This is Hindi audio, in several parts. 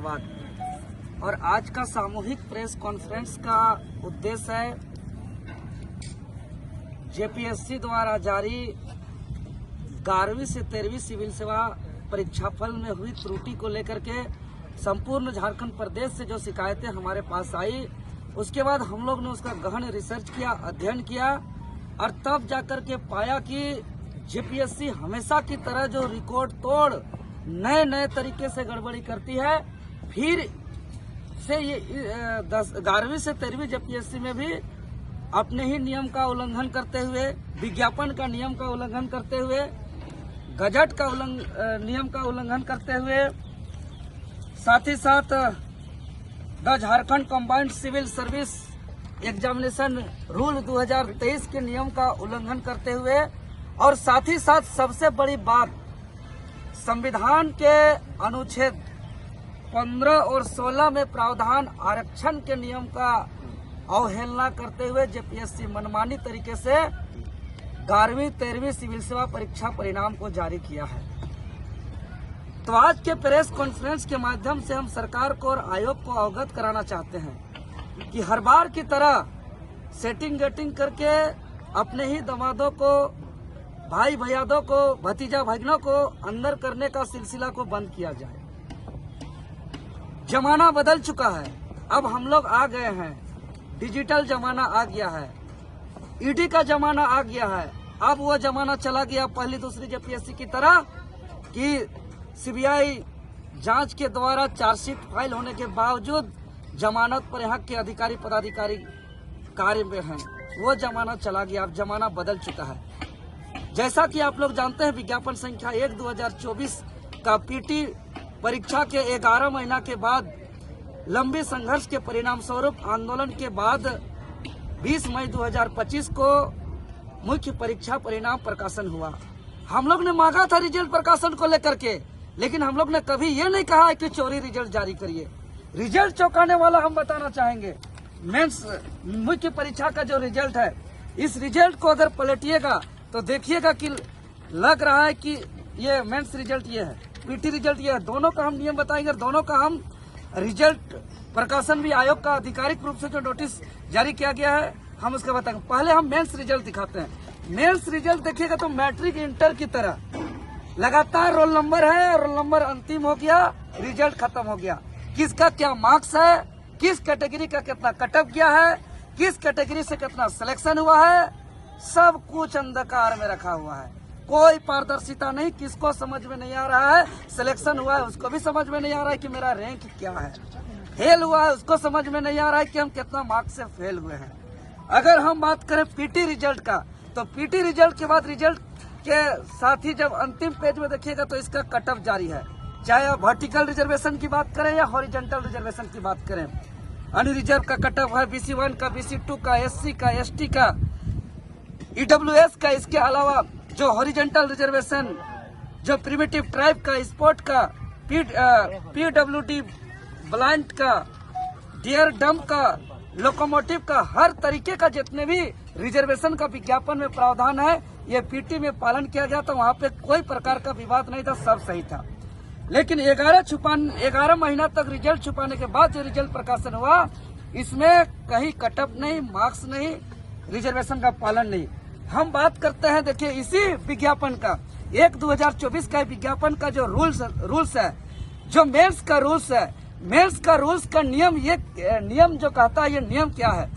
जिंदाबाद। और आज का सामूहिक प्रेस कॉन्फ्रेंस का उद्देश्य है जेपीएससी द्वारा जारी 11वीं से 13वीं सिविल सेवा परीक्षाफल में हुई त्रुटि को लेकर के संपूर्ण झारखंड प्रदेश से जो शिकायतें हमारे पास आई, उसके बाद हम लोग ने उसका गहन रिसर्च किया, अध्ययन किया और तब जाकर के पाया कि जेपीएससी हमेशा की तरह जो रिकॉर्ड तोड़ नए तरीके से गड़बड़ी करती है, फिर से ये 11वीं से 13वीं जेपीएससी में भी अपने ही नियम का उल्लंघन करते हुए, विज्ञापन का नियम का उल्लंघन करते हुए, गजट का नियम का उल्लंघन करते हुए, साथ ही साथ the Jharkhand combined civil service examination rule 2023 के नियम का उल्लंघन करते हुए, और साथ ही साथ सबसे बड़ी बात, संविधान के अनुच्छेद 15 और 16 में प्रावधान आरक्षण के नियम का अवहेलना करते हुए जेपीएससी मनमानी तरीके से 11वीं 13वीं सिविल सेवा परीक्षा परिणाम को जारी किया है। तो आज के प्रेस कॉन्फ्रेंस के माध्यम से हम सरकार को और आयोग को अवगत कराना चाहते हैं कि हर बार की तरह सेटिंग गेटिंग करके अपने ही दमादों को, भाई भैयादों को, भतीजा भागिनों को अंदर करने का सिलसिला को बंद किया जाए। जमाना बदल चुका है, अब हम लोग आ गए हैं, डिजिटल जमाना आ गया है, ईडी का जमाना आ गया है। अब वो जमाना चला गया पहली दूसरी जेपीएससी की तरह कि सीबीआई जांच के द्वारा चार्जशीट फाइल होने के बावजूद जमानत पर यहाँ के अधिकारी पदाधिकारी कार्य में हैं। वो जमाना चला गया, अब जमाना बदल चुका है। जैसा कि आप लोग जानते हैं, विज्ञापन संख्या 1/2024 का पीटी परीक्षा के 11 महीना के बाद लंबे संघर्ष के परिणाम स्वरूप आंदोलन के बाद 20 मई 2025 को मुख्य परीक्षा परिणाम प्रकाशन हुआ। हम लोग ने मांगा था रिजल्ट प्रकाशन को लेकर के, लेकिन हम लोग ने कभी ये नहीं कहा है कि चोरी रिजल्ट जारी करिए। रिजल्ट चौंकाने वाला हम बताना चाहेंगे, मेंस मुख्य परीक्षा का जो रिजल्ट है, इस रिजल्ट को अगर पलटिएगा तो देखिएगा कि लग रहा है कि ये मेंस रिजल्ट ये है, पीटी रिजल्ट ये है। दोनों का हम नियम बताएंगे, दोनों का हम रिजल्ट प्रकाशन भी आयोग का आधिकारिक रूप से जो नोटिस जारी किया गया है, हम उसका बताएंगे। पहले हम मेंस रिजल्ट दिखाते हैं। मेंस रिजल्ट देखिएगा तो मैट्रिक इंटर की तरह लगातार रोल नंबर है, रोल नंबर अंतिम हो गया, रिजल्ट खत्म हो गया। किसका क्या मार्क्स है, किस कैटेगरी का कितना कटअप गया है, किस कैटेगरी से कितना सिलेक्शन हुआ है, सब कुछ अंधकार में रखा हुआ है। कोई पारदर्शिता नहीं, किसको समझ में नहीं आ रहा है। सिलेक्शन हुआ है उसको भी समझ में नहीं आ रहा है कि मेरा रैंक क्या है। फेल हुआ है उसको समझ में नहीं आ रहा है कि हम कितना मार्क्स से फेल हुए हैं। अगर हम बात करें पीटी रिजल्ट का, तो पीटी रिजल्ट के बाद रिजल्ट के साथ ही जब अंतिम पेज में देखिएगा तो इसका कटअप जारी है। चाहे आप वर्टिकल रिजर्वेशन की बात करें या हॉरिजॉन्टल रिजर्वेशन की बात करें, अनरिजर्व का कटअप है, BC1 का, BC2 का, SC का, ST का, EWS का। इसके अलावा जो हॉरिजॉन्टल रिजर्वेशन, जो प्रिमिटिव ट्राइब का, स्पोर्ट का, PWD ब्लाइंड का, डियर डम का, लोकोमोटिव का, हर तरीके का जितने भी रिजर्वेशन का विज्ञापन में प्रावधान है, ये पीटी में पालन किया गया। तो वहाँ पे कोई प्रकार का विवाद नहीं था, सब सही था। लेकिन 11 महीना तक रिजल्ट छुपाने के बाद जो रिजल्ट प्रकाशन हुआ, इसमें कहीं कटअप नहीं, मार्क्स नहीं, रिजर्वेशन का पालन नहीं। हम बात करते हैं, देखिए इसी विज्ञापन का 1/2024 का विज्ञापन का जो रूल्स है, जो मेंस का रूल्स है, मेंस का रूल्स का नियम, ये नियम जो कहता है, ये नियम क्या है?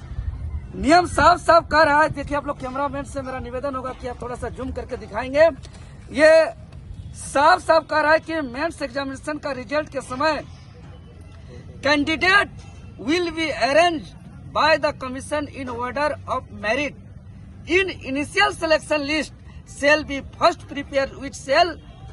नियम साफ कह रहा है। देखिए आप लोग कैमरामैन से मेरा निवेदन होगा कि आप थोड़ा सा जूम करके दिखाएंगे। ये साफ कह रहा है कि मेंस एग्जामिनेशन का रिजल्ट के समय candidate will be arrange by the commission in order of merit in initial selection list shall be first prepared which shall